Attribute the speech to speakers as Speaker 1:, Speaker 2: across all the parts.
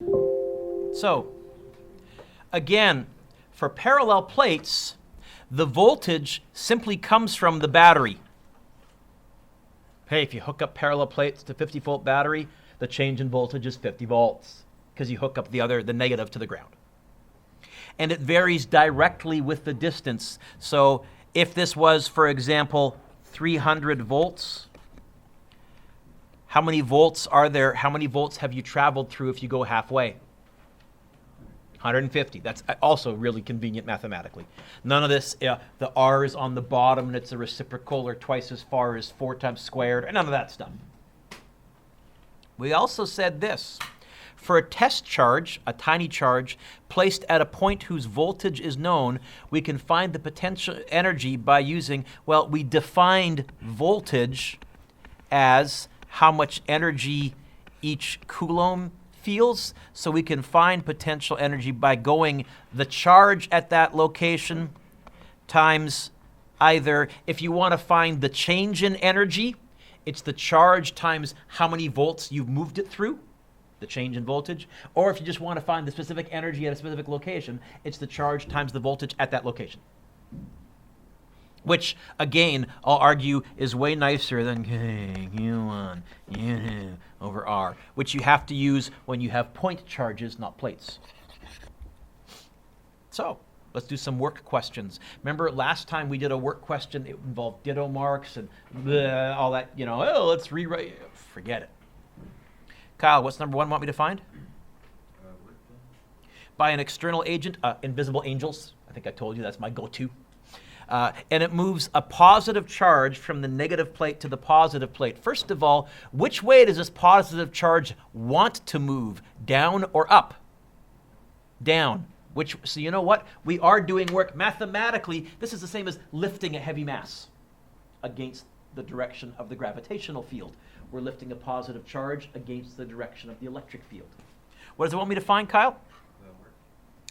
Speaker 1: So, again, for parallel plates, the voltage simply comes from the battery. Hey, if you hook up parallel plates to 50-volt battery, the change in voltage is 50 volts because you hook up the negative to the ground. And it varies directly with the distance. So if this was, for example, 300 volts, how many volts are there? How many volts have you traveled through if you go halfway? 150. That's also really convenient mathematically. None of this, the R is on the bottom and it's a reciprocal or twice as far as 4 times squared, and none of that stuff. We also said this. For a test charge, a tiny charge, placed at a point whose voltage is known, we can find the potential energy by using, well, we defined voltage as how much energy each coulomb feels, so we can find potential energy by going the charge at that location times either, if you want to find the change in energy, it's the charge times how many volts you've moved it through, the change in voltage, or if you just want to find the specific energy at a specific location, it's the charge times the voltage at that location. Which, again, I'll argue is way nicer than Q1 over R, which you have to use when you have point charges, not plates. So, let's do some work questions. Remember last time we did a work question, it involved ditto marks and all that, let's rewrite. Forget it. Kyle, what's number 1 want me to find? By an external agent, invisible angels. I think I told you that's my go-to. And it moves a positive charge from the negative plate to the positive plate. First of all, which way does this positive charge want to move, down or up? Down. So you know what? We are doing work mathematically. This is the same as lifting a heavy mass against the direction of the gravitational field. We're lifting a positive charge against the direction of the electric field. What does it want me to find, Kyle?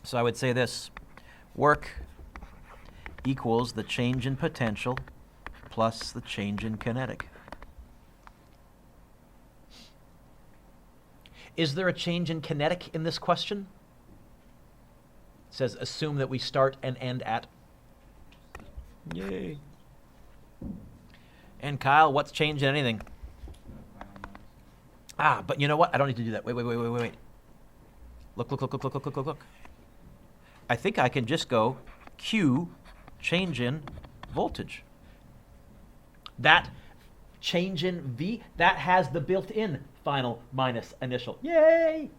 Speaker 1: So I would say this. Work equals the change in potential plus the change in kinetic. Is there a change in kinetic in this question? It says assume that we start and end at. Yay. And Kyle, what's change in anything? But you know what? I don't need to do that. Wait. Look. I think I can just go Q change in voltage. That change in V, that has the built-in final minus initial. Yay!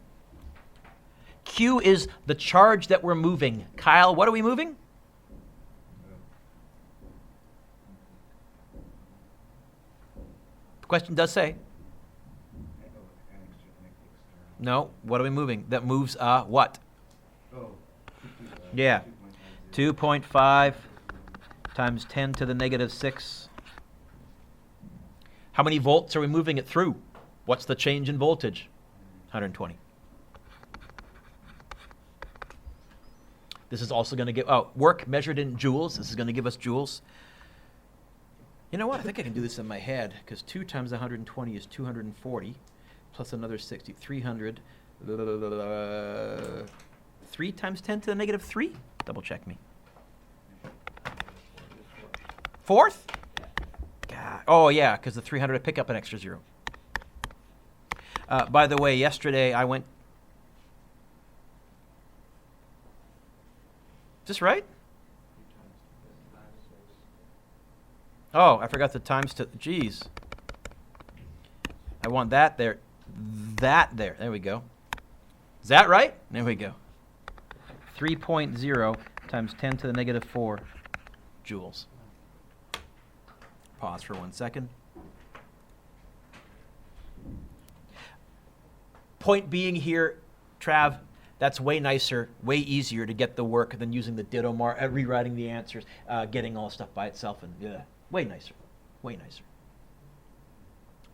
Speaker 1: Q is the charge that we're moving. Kyle, what are we moving? The question does say. No, what are we moving? That moves what? Yeah. 2.5 times 10 to the negative 6. How many volts are we moving it through? What's the change in voltage? 120. This is also going to give, work measured in joules. This is going to give us joules. You know what? I think I can do this in my head, because 2 times 120 is 240, plus another 60, 300. 3 times 10 to the negative 3? Double check me. 4th? God. Oh, yeah, because the 300 I pick up an extra 0. By the way, yesterday I went... Is this right? Oh, I forgot the times to... Geez. I want that there. That there. There we go. Is that right? There we go. 3.0 times 10 to the negative 4 joules. Pause for 1 second. Point being here, Trav, that's way nicer, way easier to get the work than using the ditto mark, rewriting the answers, getting all the stuff by itself, and way nicer, way nicer.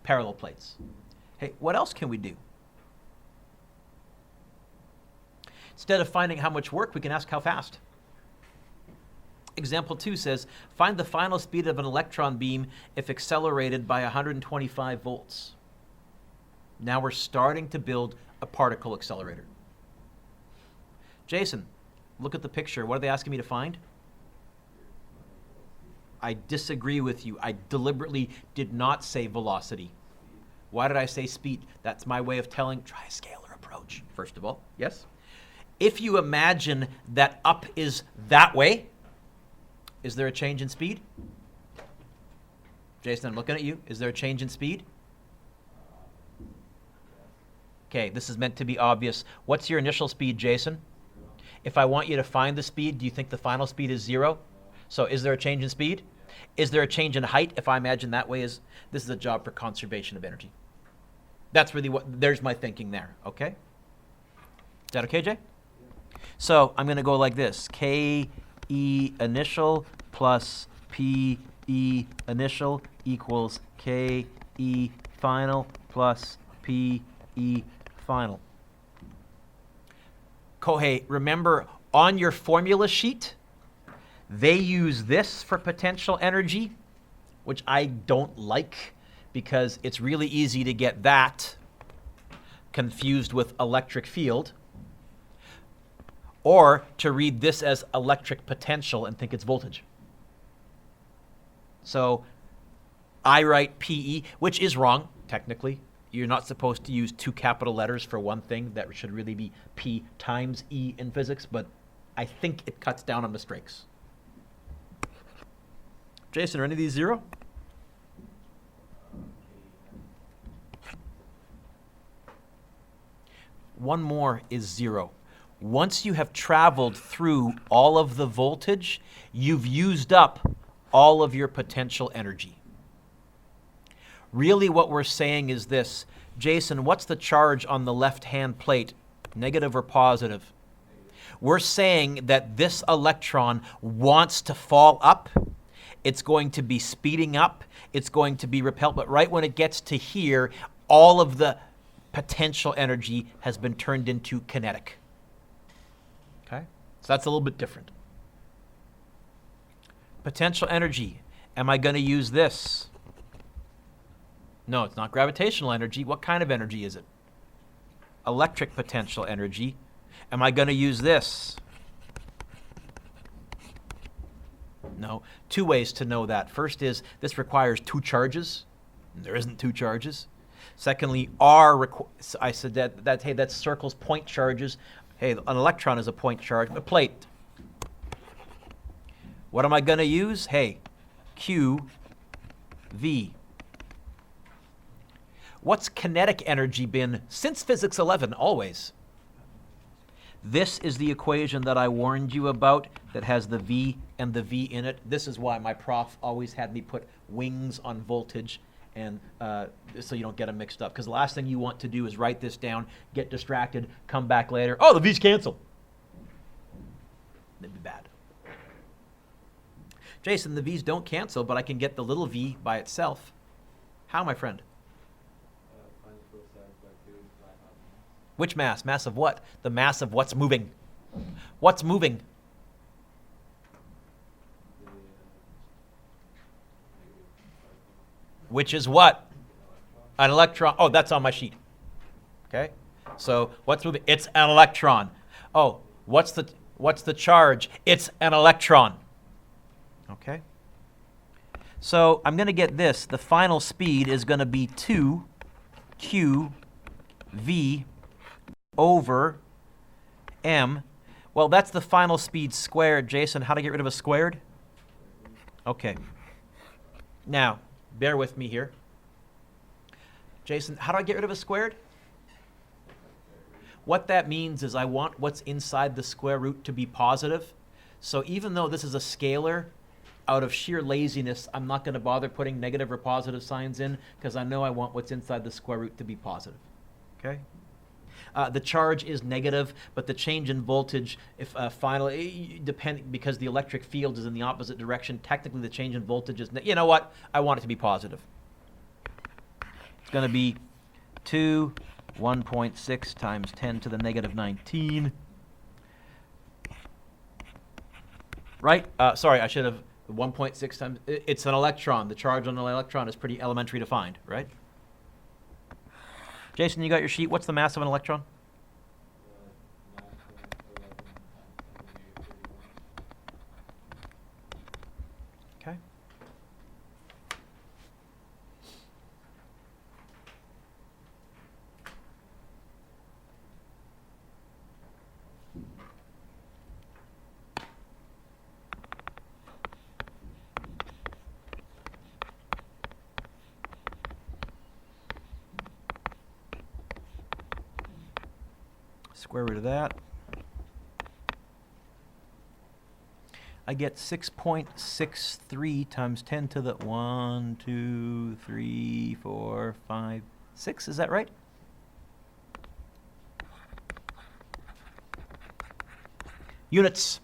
Speaker 1: Parallel plates. Hey, what else can we do? Instead of finding how much work, we can ask how fast. Example 2 says, find the final speed of an electron beam if accelerated by 125 volts. Now we're starting to build a particle accelerator. Jason, look at the picture. What are they asking me to find? I disagree with you. I deliberately did not say velocity. Why did I say speed? That's my way of telling, try a scalar approach, first of all. Yes? If you imagine that up is that way, is there a change in speed? Jason, I'm looking at you. Is there a change in speed? Okay, this is meant to be obvious. What's your initial speed, Jason? If I want you to find the speed, do you think the final speed is 0? So is there a change in speed? Is there a change in height if I imagine that way is, this is a job for conservation of energy. That's really what, there's my thinking there, okay? Is that okay, Jay? So I'm going to go like this. KE initial plus PE initial equals KE final plus PE final. Kohei, remember on your formula sheet, they use this for potential energy, which I don't like because it's really easy to get that confused with electric field, or to read this as electric potential and think it's voltage. So I write PE, which is wrong, technically. You're not supposed to use 2 capital letters for one thing. That should really be P times E in physics, but I think it cuts down on mistakes. Jason, are any of these 0? One more is 0. Once you have traveled through all of the voltage, you've used up all of your potential energy. Really what we're saying is this. Jason, what's the charge on the left-hand plate? Negative or positive? We're saying that this electron wants to fall up. It's going to be speeding up. It's going to be repelled. But right when it gets to here, all of the potential energy has been turned into kinetic. Okay? So that's a little bit different. Potential energy. Am I going to use this? No, it's not gravitational energy. What kind of energy is it? Electric potential energy. Am I going to use this? No. 2 ways to know that. First is this requires 2 charges. There isn't 2 charges. Secondly, I said that hey, that's circles, point charges. Hey, an electron is a point charge. A plate. What am I going to use? Hey, Q, V. What's kinetic energy been since physics 11? Always. This is the equation that I warned you about that has the V and the V in it. This is why my prof always had me put wings on voltage, and so you don't get them mixed up. Because the last thing you want to do is write this down, get distracted, come back later. Oh, the V's cancel. That'd be bad. Jason, the V's don't cancel, but I can get the little v by itself. How, my friend? Which mass? Mass of what? The mass of what's moving. What's moving? Which is what? An electron. Oh, that's on my sheet. Okay? So what's moving? It's an electron. Oh, what's the charge? It's an electron. Okay? So I'm going to get this. The final speed is going to be 2q v over m. Well, that's the final speed squared. Jason, how to get rid of a squared? Okay. Now, bear with me here. Jason, how do I get rid of a squared? What that means is I want what's inside the square root to be positive. So even though this is a scalar, out of sheer laziness, I'm not going to bother putting negative or positive signs in because I know I want what's inside the square root to be positive. Okay? The charge is negative, but the change in voltage, if finally, because the electric field is in the opposite direction, technically the change in voltage is, you know what? I want it to be positive. It's going to be 1.6 times 10 to the negative 19. Right? Sorry, I should have 1.6 times. It's an electron. The charge on an electron is pretty elementary to find, right? Jason, you got your sheet. What's the mass of an electron? Square root of that. I get 6.63 times 10 to the 1, 2, 3, 4, 5, 6. Is that right? Units.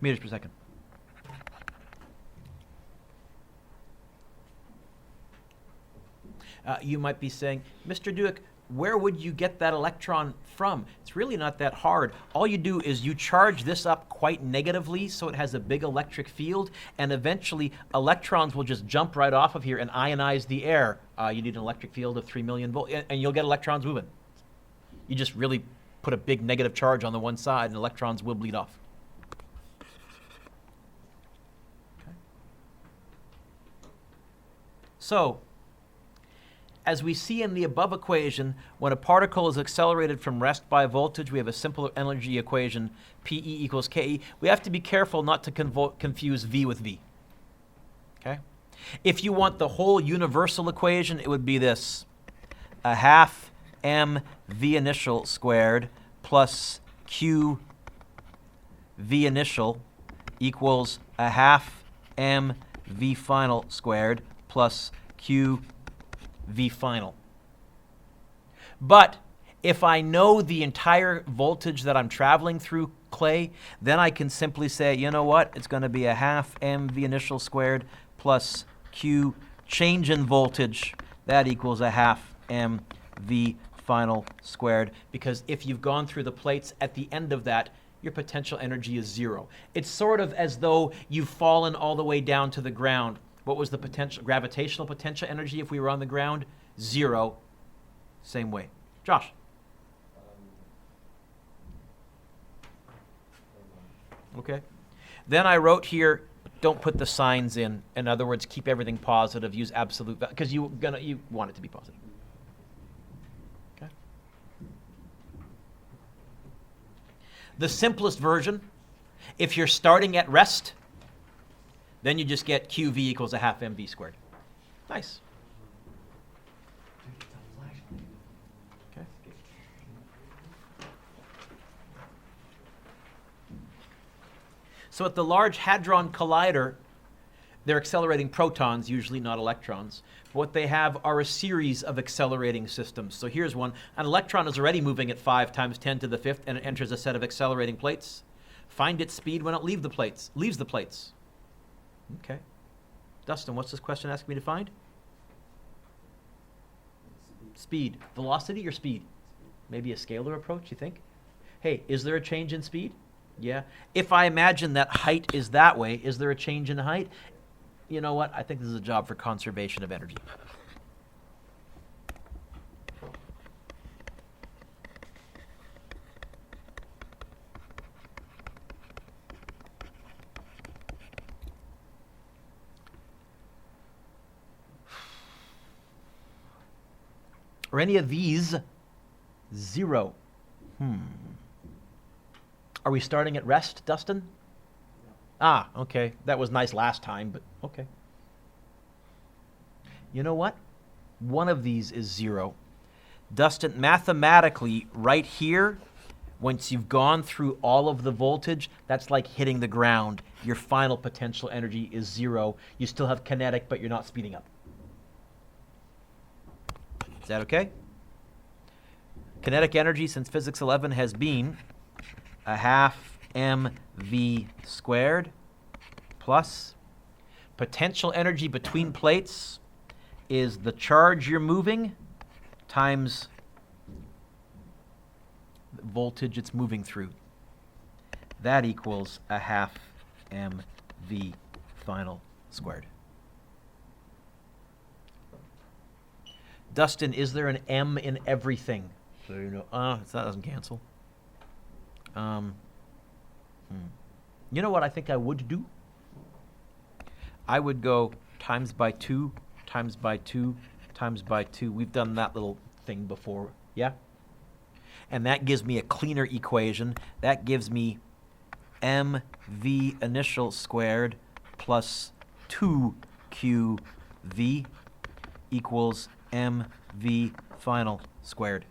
Speaker 1: Meters per second. You might be saying, Mr. Duick, where would you get that electron from? It's really not that hard. All you do is you charge this up quite negatively so it has a big electric field, and eventually electrons will just jump right off of here and ionize the air. You need an electric field of 3 million volts, and you'll get electrons moving. You just really put a big negative charge on the one side, and electrons will bleed off. Okay. So, as we see in the above equation, when a particle is accelerated from rest by voltage, we have a simple energy equation, PE equals KE. We have to be careful not to confuse V with V. Okay? If you want the whole universal equation, it would be this: a half m V initial squared plus Q V initial equals a half m V final squared plus Q V final. But if I know the entire voltage that I'm traveling through clay, then I can simply say, you know what? It's going to be a half m V initial squared plus Q change in voltage. That equals a half m V final squared. Because if you've gone through the plates, at the end of that, your potential energy is 0. It's sort of as though you've fallen all the way down to the ground. What was the potential gravitational potential energy if we were on the ground? 0. Same way. Josh. Okay. Then I wrote here, don't put the signs in. In other words, keep everything positive. Use absolute value, because you want it to be positive. Okay. The simplest version, if you're starting at rest, then you just get QV equals a half mv squared. Nice. Okay. So at the Large Hadron Collider, they're accelerating protons, usually not electrons. What they have are a series of accelerating systems. So here's one. An electron is already moving at 5 times 10 to the 5th, and it enters a set of accelerating plates. Find its speed when it leaves the plates. Okay. Dustin, what's this question asking me to find? Speed. Velocity or speed? Maybe a scalar approach, you think? Hey, is there a change in speed? Yeah. If I imagine that height is that way, is there a change in height? You know what? I think this is a job for conservation of energy. Are any of these 0? Are we starting at rest, Dustin? No. Ah, okay. That was nice last time, but okay. You know what? One of these is 0. Dustin, mathematically, right here, once you've gone through all of the voltage, that's like hitting the ground. Your final potential energy is 0. You still have kinetic, but you're not speeding up. Is that okay? Kinetic energy since Physics 11 has been a half mv squared plus potential energy between plates is the charge you're moving times the voltage it's moving through. That equals a half mv final squared. Dustin, is there an M in everything? So you know, that doesn't cancel. You know what I think I would do? I would go times by 2, times by 2, times by 2. We've done that little thing before, yeah? And that gives me a cleaner equation. That gives me mv initial squared plus 2qv equals mv final squared.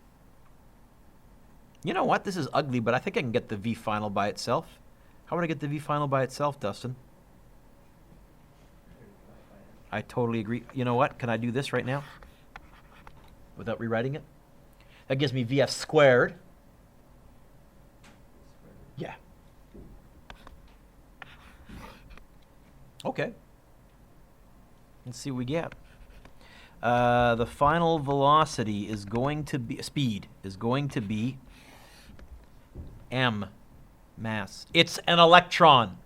Speaker 1: You know what? This is ugly, but I think I can get the V final by itself. How would I get the V final by itself, Dustin? I totally agree. You know what? Can I do this right now without rewriting it? That gives me VF squared. Yeah. Okay. Let's see what we get. The final velocity is going to be, speed is going to be m mass. It's an electron.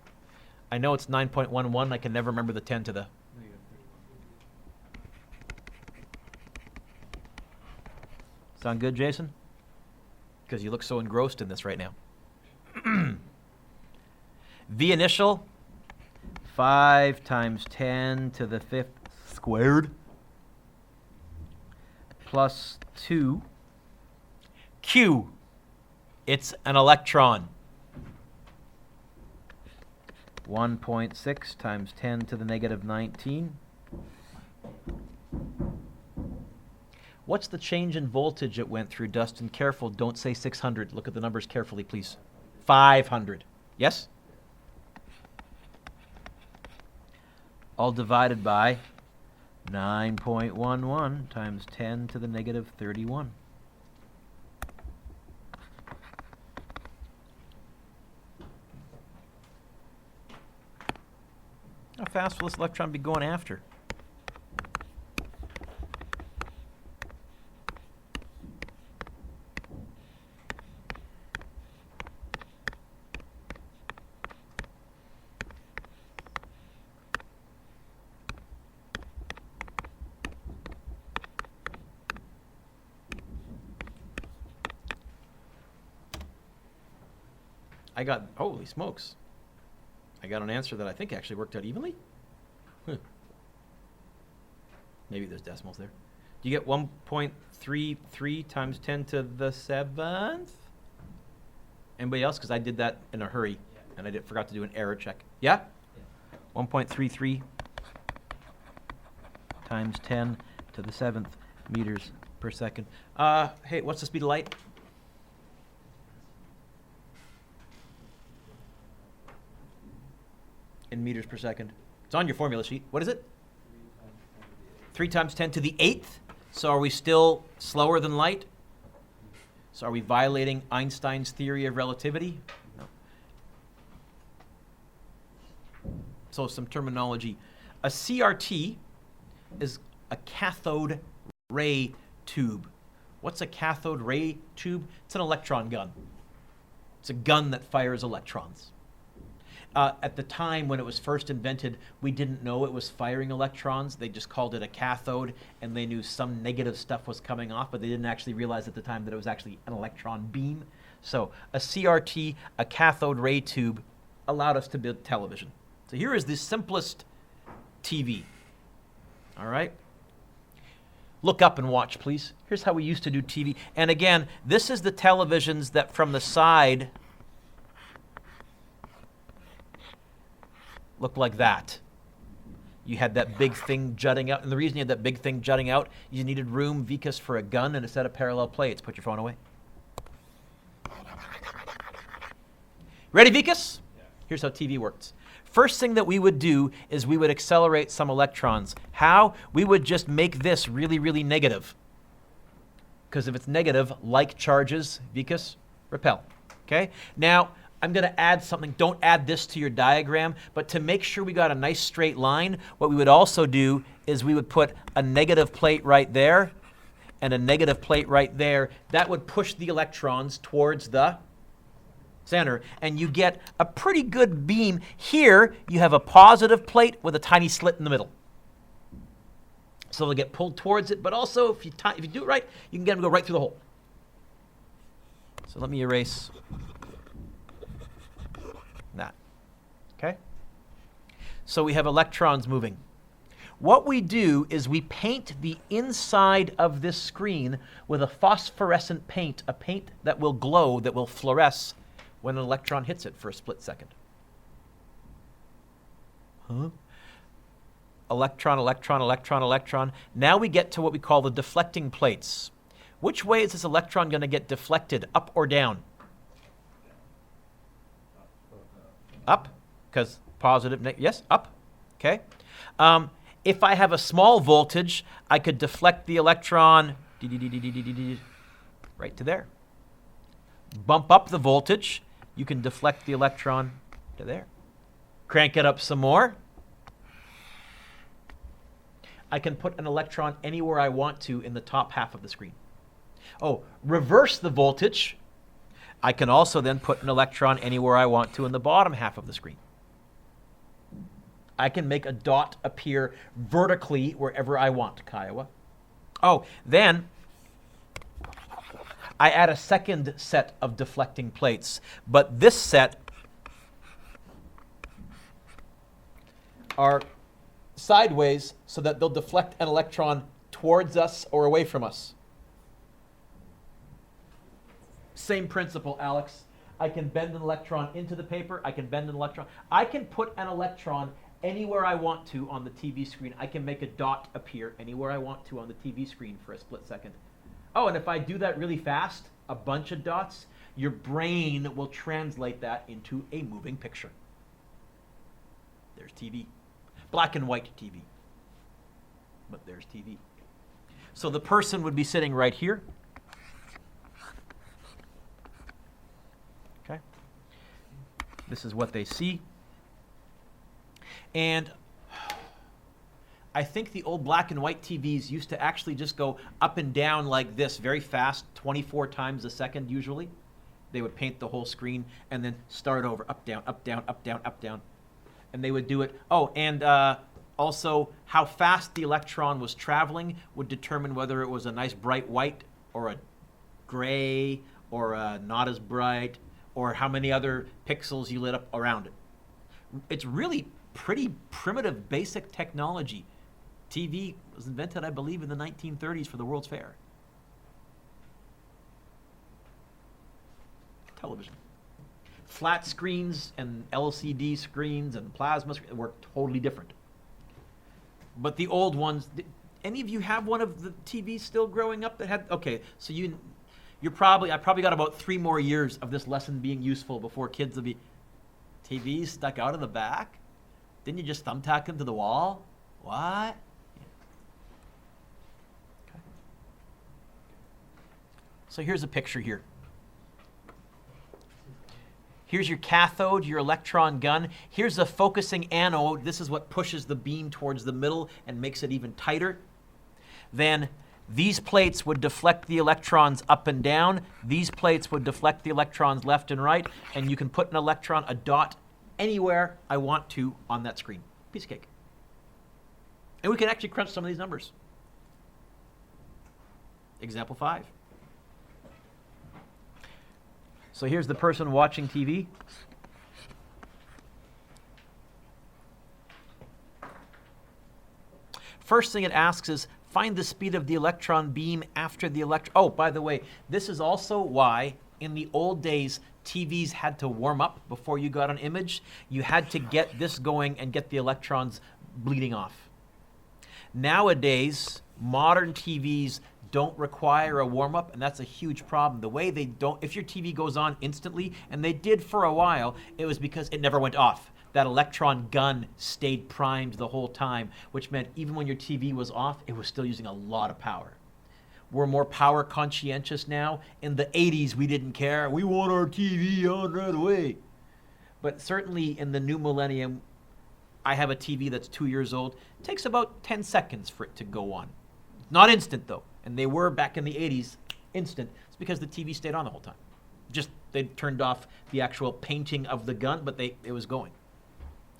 Speaker 1: I know it's 9.11. I can never remember the 10 to the. Sound good, Jason? Because you look so engrossed in this right now. V initial, 5 times 10 to the 5th squared plus 2. Q, it's an electron. 1.6 times 10 to the negative 19. What's the change in voltage it went through, Dustin? Careful, don't say 600. Look at the numbers carefully, please. 500. Yes? All divided by 9.11 times 10 to the negative 31. How fast will this electron be going after? I got, holy smokes. I got an answer that I think actually worked out evenly. Maybe there's decimals there. Do you get 1.33 times 10 to the 7th? Anybody else? Because I did that in a hurry, and I forgot to do an error check. Yeah? 1.33 times 10 to the 7th meters per second. Hey, what's the speed of light? In meters per second. It's on your formula sheet. What is it? 3 times 10 to the 8th. So are we still slower than light? So are we violating Einstein's theory of relativity? No. So some terminology. A CRT is a cathode ray tube. What's a cathode ray tube? It's an electron gun. It's a gun that fires electrons. At the time when it was first invented, we didn't know it was firing electrons. They just called it a cathode, and they knew some negative stuff was coming off, but they didn't actually realize at the time that it was actually an electron beam. So a CRT, a cathode ray tube, allowed us to build television. So here is the simplest TV. All right? Look up and watch, please. Here's how we used to do TV. And again, this is the televisions that from the side look like that. You had that big thing jutting out. And the reason you had that big thing jutting out, you needed room, Vikas, for a gun and a set of parallel plates. Put your phone away. Ready, Vikas? Yeah. Here's how TV works. First thing that we would do is we would accelerate some electrons. How? We would just make this really, really negative. Because if it's negative, like charges, Vikas, repel. Okay? Now, I'm going to add something. Don't add this to your diagram, but to make sure we got a nice straight line, what we would also do is we would put a negative plate right there and a negative plate right there. That would push the electrons towards the center, and you get a pretty good beam. Here, you have a positive plate with a tiny slit in the middle. So they'll get pulled towards it, but also if you do it right, you can get them to go right through the hole. So let me erase that. Okay? So we have electrons moving. What we do is we paint the inside of this screen with a phosphorescent paint, a paint that will glow, that will fluoresce when an electron hits it for a split second. Electron, electron, electron, electron. Now we get to what we call the deflecting plates. Which way is this electron going to get deflected, up or down? Up, because positive, yes, up, okay. If I have a small voltage, I could deflect the electron right to there. Bump up the voltage, you can deflect the electron to there. Crank it up some more. I can put an electron anywhere I want to in the top half of the screen. Oh, reverse the voltage. I can also then put an electron anywhere I want to in the bottom half of the screen. I can make a dot appear vertically wherever I want, Kiowa. Oh, then I add a second set of deflecting plates, but this set are sideways so that they'll deflect an electron towards us or away from us. Same principle, Alex. I can bend an electron into the paper. I can bend an electron. I can put an electron anywhere I want to on the TV screen. I can make a dot appear anywhere I want to on the TV screen for a split second. Oh, and if I do that really fast, a bunch of dots, your brain will translate that into a moving picture. There's TV. Black and white TV. But there's TV. So the person would be sitting right here. Okay. This is what they see. And I think the old black and white TVs used to actually just go up and down like this very fast, 24 times a second usually. They would paint the whole screen and then start over, up, down, up, down, up, down, up, down. And they would do it. Oh, and also how fast the electron was traveling would determine whether it was a nice bright white or a gray or a not as bright or how many other pixels you lit up around it. It's really pretty primitive, basic technology. TV was invented, I believe, in the 1930s for the World's Fair. Television. Flat screens and LCD screens and plasma screens were totally different. But the old ones, did any of you have one of the TVs still growing up that had, okay, so I probably got about 3 more years of this lesson being useful before kids will be, TVs stuck out of the back? Didn't you just thumbtack them to the wall? What? Okay. So here's a picture here. Here's your cathode, your electron gun. Here's a focusing anode. This is what pushes the beam towards the middle and makes it even tighter. Then these plates would deflect the electrons up and down. These plates would deflect the electrons left and right. And you can put an electron, a dot, anywhere I want to on that screen. Piece of cake. And we can actually crunch some of these numbers. Example 5. So here's the person watching TV. First thing it asks is, find the speed of the electron beam after the electron. Oh, by the way, this is also why in the old days, TVs had to warm up before you got an image. You had to get this going and get the electrons bleeding off. Nowadays, modern TVs don't require a warm-up, and that's a huge problem. The way they don't, if your TV goes on instantly, and they did for a while, it was because it never went off. That electron gun stayed primed the whole time, which meant even when your TV was off, it was still using a lot of power. We're more power conscientious now. In the 80s, we didn't care. We want our TV on right away. But certainly in the new millennium, I have a TV that's 2 years old. It takes about 10 seconds for it to go on. Not instant, though. And they were, back in the 80s, instant. It's because the TV stayed on the whole time. Just, they turned off the actual painting of the gun, but it was going.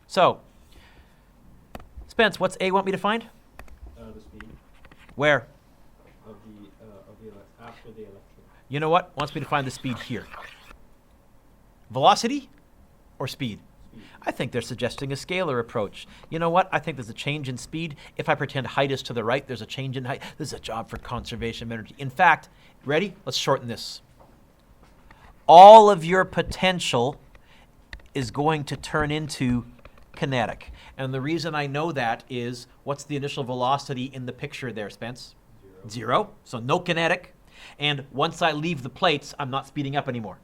Speaker 1: So, Spence, what's A want me to find?
Speaker 2: The speed.
Speaker 1: Where?
Speaker 2: After the electron.
Speaker 1: You know what? Wants me to find the speed here. Velocity or speed? I think they're suggesting a scalar approach. You know what? I think there's a change in speed. If I pretend height is to the right, there's a change in height. This is a job for conservation of energy. In fact, ready? Let's shorten this. All of your potential is going to turn into kinetic. And the reason I know that is, what's the initial velocity in the picture there, Spence? 0. So no kinetic. And once I leave the plates, I'm not speeding up anymore.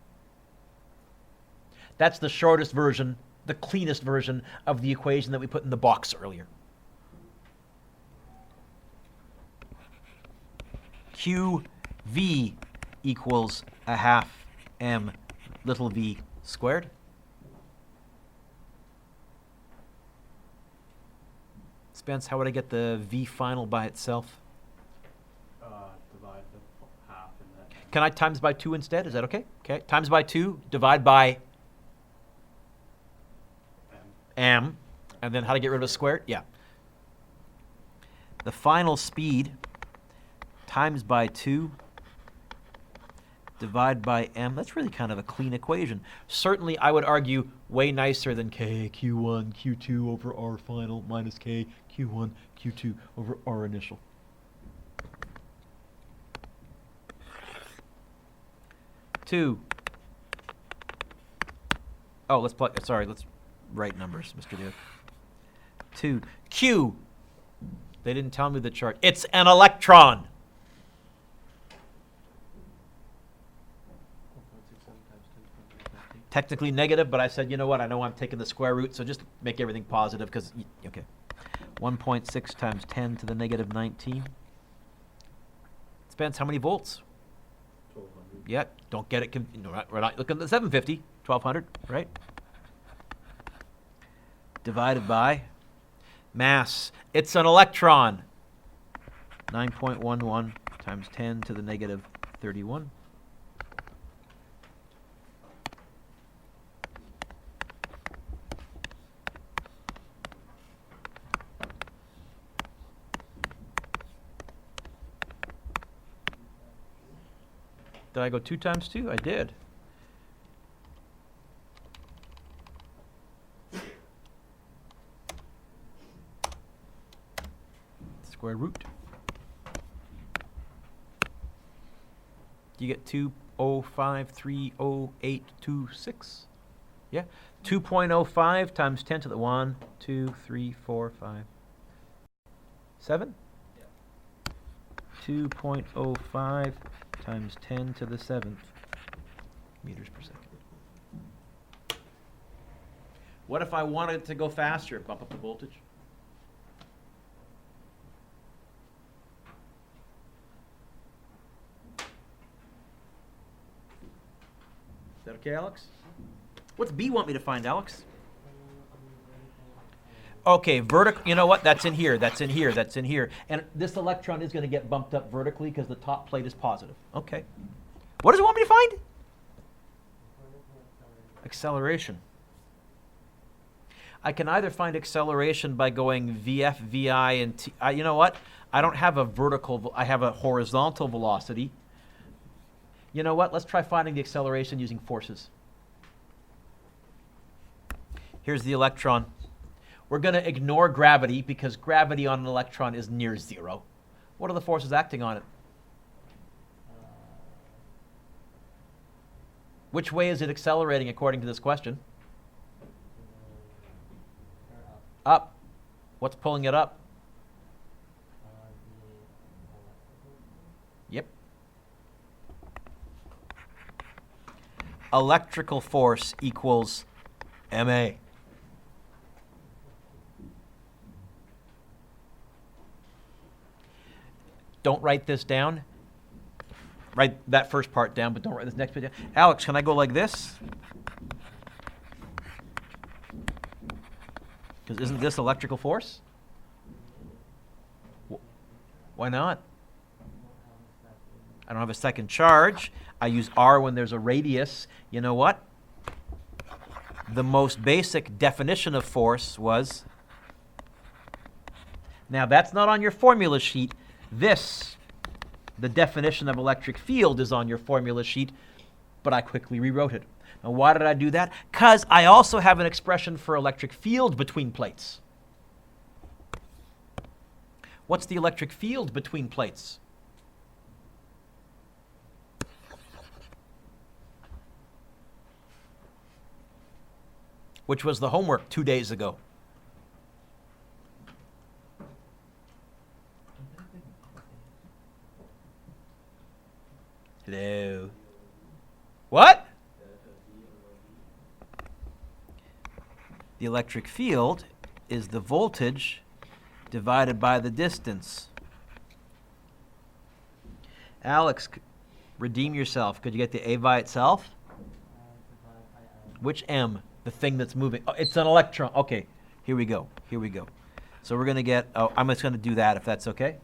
Speaker 1: That's the shortest version, the cleanest version of the equation that we put in the box earlier. QV equals a half m little v squared. Spence, how would I get the v final by itself?
Speaker 2: Divide the half in that.
Speaker 1: Can I times by 2 instead? Is that okay? Okay. Times by 2, divide by m. And then how to get rid of a square? Yeah. The final speed times by 2, divide by m. That's really kind of a clean equation. Certainly, I would argue way nicer than k q1 q2 over r final minus k q1 q2 over r initial. Let's write numbers, Mr. Duke. 2. Q. They didn't tell me the chart. It's an electron.
Speaker 2: 1.67 times 10 to the 15.
Speaker 1: Technically negative, but I said, you know what? I know I'm taking the square root, so just make everything positive because, okay. 1.6 times 10 to the negative 19. Spence, how many volts?
Speaker 2: 1200.
Speaker 1: Yeah, don't get it. We're not looking at the 750, 1200, right? Divided by mass. It's an electron. 9.11 times 10 to the negative 31. Did I go 2 times 2? I did. Square root. You get 2.0530.826. Yeah. 2.05 times 10 to the 1, 2, 3, 4, 5, 7?
Speaker 2: Yeah.
Speaker 1: 2.05 times 10 to the 7th meters per second. What if I wanted to go faster? Bump up the voltage? Is that okay, Alex? What's B want me to find, Alex? Okay, vertical. You know what? That's in here. That's in here. That's in here. And this electron is going to get bumped up vertically because the top plate is positive. Okay. What does it want me to find? Acceleration. I can either find acceleration by going VF, VI, and T. You know what? I don't have a vertical. I have a horizontal velocity. You know what? Let's try finding the acceleration using forces. Here's the electron. We're going to ignore gravity because gravity on an electron is near 0. What are the forces acting on it? Which way is it accelerating according to this question? Up. What's pulling it up? Yep. Electrical force equals ma. Don't write this down. Write that first part down, but don't write this next bit down. Alex, can I go like this? Because isn't this electrical force? Why not? I don't have a second charge. I use R when there's a radius. You know what? The most basic definition of force was... Now, that's not on your formula sheet. This, the definition of electric field, is on your formula sheet, but I quickly rewrote it. Now, why did I do that? Because I also have an expression for electric field between plates. What's the electric field between plates? Which was the homework 2 days ago. The electric field is the voltage divided by the distance. Alex, redeem yourself. Could you get the A by itself? Which M? The thing that's moving. Oh, it's an electron. Okay, here we go. Here we go. So we're going to get, I'm just going to do that if that's okay.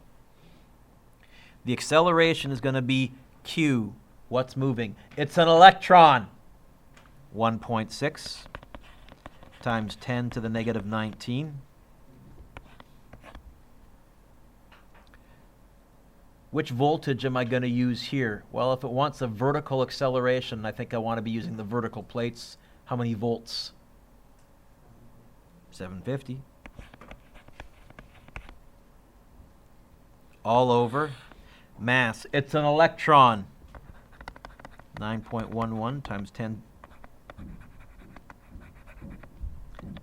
Speaker 1: The acceleration is going to be Q. What's moving? It's an electron. 1.6 times 10 to the negative 19. Which voltage am I going to use here? Well, if it wants a vertical acceleration, I think I want to be using the vertical plates. How many volts? 750. All over. Mass. It's an electron. 9.11 times 10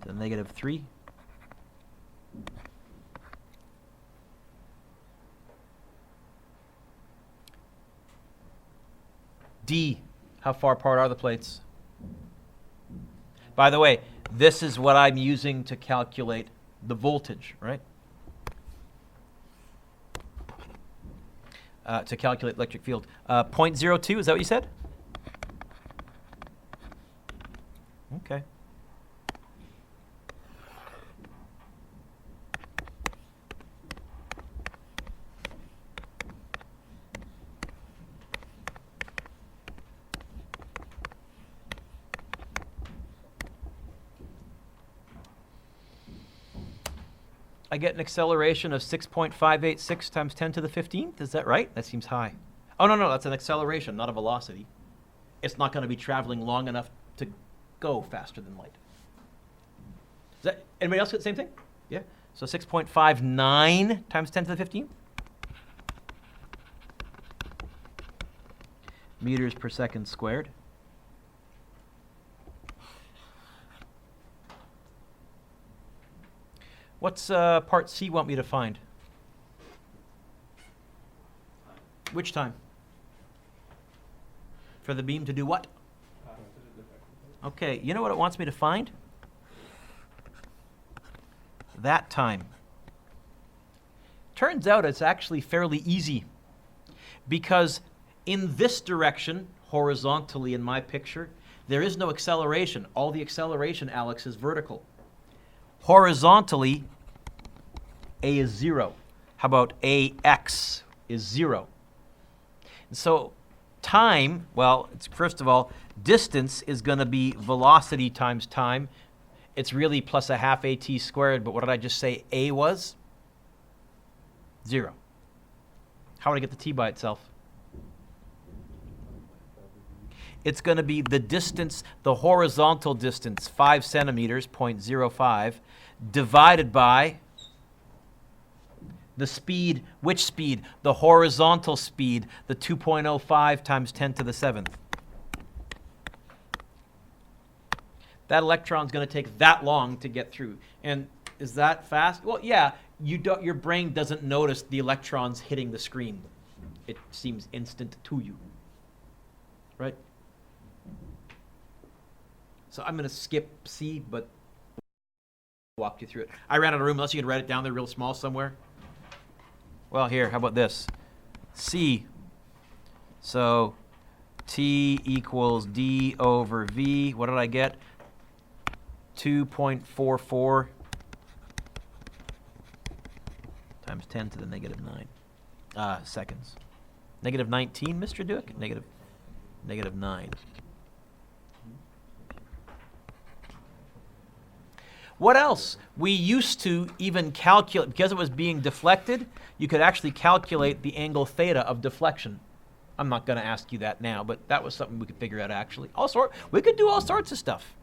Speaker 1: to the negative 3. D. How far apart are the plates? By the way, this is what I'm using to calculate the voltage, right? To calculate electric field. 0.02, is that what you said? Okay. I get an acceleration of 6.586 times 10 to the 15th. Is that right? That seems high. Oh, no, that's an acceleration, not a velocity. It's not going to be traveling long enough to go faster than light. Is that, anybody else get the same thing? Yeah. So 6.59 times 10 to the 15th. Meters per second squared. What's part C want me to find? Which time? For the beam to do what? Okay, you know what it wants me to find? That time. Turns out it's actually fairly easy because in this direction, horizontally in my picture, there is no acceleration. All the acceleration, Alex, is vertical. Horizontally, A is 0. How about AX is 0? And so time, well, it's first of all, distance is going to be velocity times time. It's really plus a half AT squared, but what did I just say A was? 0. How would I get the T by itself? It's going to be the distance, the horizontal distance, 5 centimeters, 0.05, divided by the speed. Which speed? The horizontal speed, the 2.05 times 10 to the 7th. That electron's going to take that long to get through. And is that fast? Well, yeah, your brain doesn't notice the electrons hitting the screen. It seems instant to you, right? So I'm going to skip C, but walk you through it. I ran out of room, unless you could write it down there real small somewhere. Well, here, how about this? C. So T equals D over V. What did I get? 2.44 times 10 to the negative 9 seconds. Negative 19, Mr. Duick? Negative 9. What else? We used to even calculate, because it was being deflected, you could actually calculate the angle theta of deflection. I'm not going to ask you that now, but that was something we could figure out actually. We could do all sorts of stuff.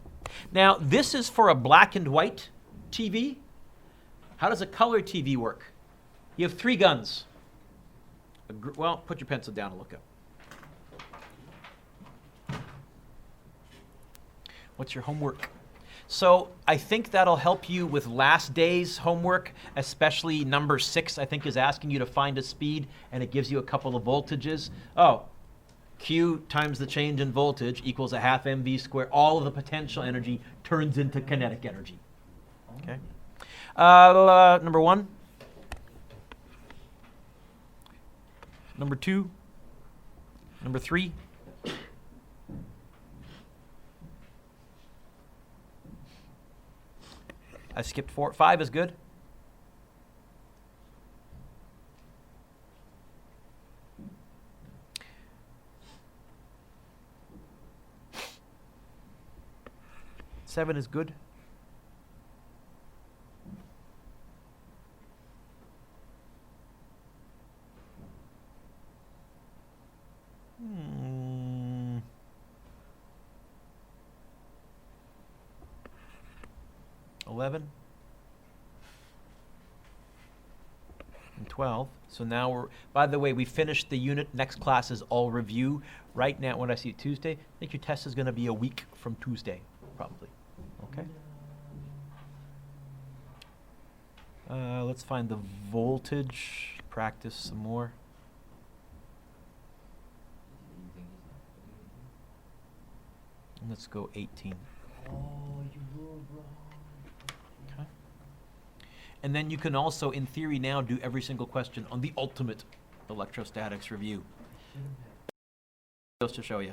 Speaker 1: Now, this is for a black and white TV. How does a color TV work? You have 3 guns. Well, put your pencil down and look up. What's your homework? So I think that'll help you with last day's homework, especially number 6, I think, is asking you to find a speed, and it gives you a couple of voltages. Oh, Q times the change in voltage equals a half mv squared. All of the potential energy turns into kinetic energy. Okay. Number 1. Number 2. Number 3. I skipped 4. 5 is good. Seven is good. Hmm. 11 and 12. So now we're, by the way, we finished the unit. Next class is all review. Right now, when I see Tuesday, I think your test is going to be a week from Tuesday, probably. Okay. Let's find the voltage. Practice some more. And let's go 18.
Speaker 3: Oh, you were wrong.
Speaker 1: Okay. And then you can also, in theory, now do every single question on the ultimate electrostatics review.
Speaker 3: Should have had.
Speaker 1: Just to show you.